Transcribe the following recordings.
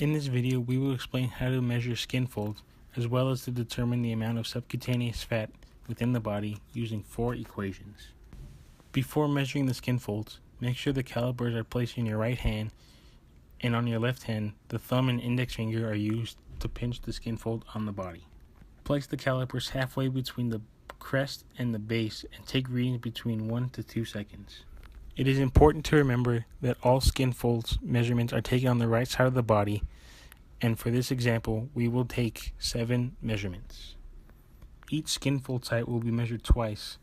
In this video, we will explain how to measure skin folds, as well as to determine the amount of subcutaneous fat within the body using 4 equations. Before measuring the skin folds, make sure the calipers are placed in your right hand, and on your left hand, the thumb and index finger are used to pinch the skin fold on the body. Place the calipers halfway between the crest and the base and take readings between 1 to 2 seconds. It is important to remember that all skin folds measurements are taken on the right side of the body, and for this example, we will take 7 measurements. Each skin fold site will be measured twice,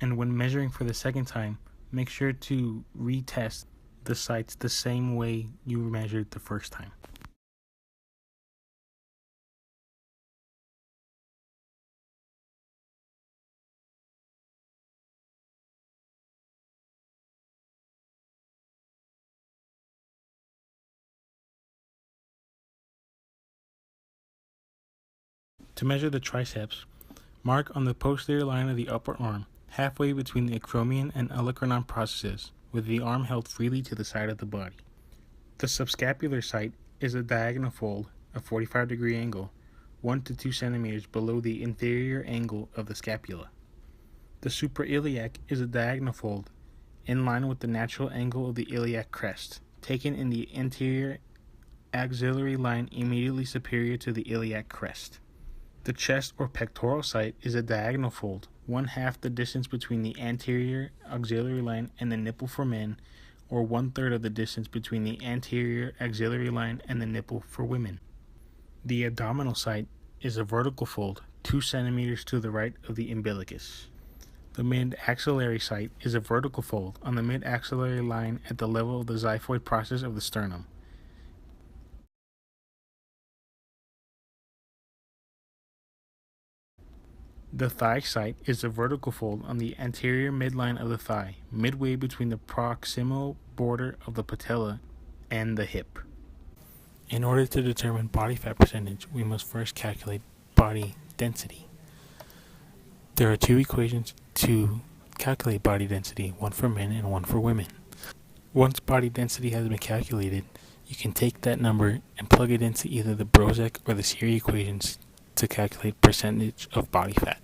and when measuring for the second time, make sure to retest the sites the same way you measured the first time. To measure the triceps, mark on the posterior line of the upper arm, halfway between the acromion and olecranon processes, with the arm held freely to the side of the body. The subscapular site is a diagonal fold, a 45-degree angle, 1 to 2 centimeters below the inferior angle of the scapula. The suprailiac is a diagonal fold, in line with the natural angle of the iliac crest, taken in the anterior axillary line immediately superior to the iliac crest. The chest or pectoral site is a diagonal fold, 1/2 the distance between the anterior axillary line and the nipple for men, or 1/3 of the distance between the anterior axillary line and the nipple for women. The abdominal site is a vertical fold, 2 centimeters to the right of the umbilicus. The mid-axillary site is a vertical fold on the mid-axillary line at the level of the xiphoid process of the sternum. The thigh site is a vertical fold on the anterior midline of the thigh, midway between the proximal border of the patella and the hip. In order to determine body fat percentage, we must first calculate body density. There are 2 equations to calculate body density, one for men and one for women. Once body density has been calculated, you can take that number and plug it into either the Broszek or the Siri equations to calculate percentage of body fat.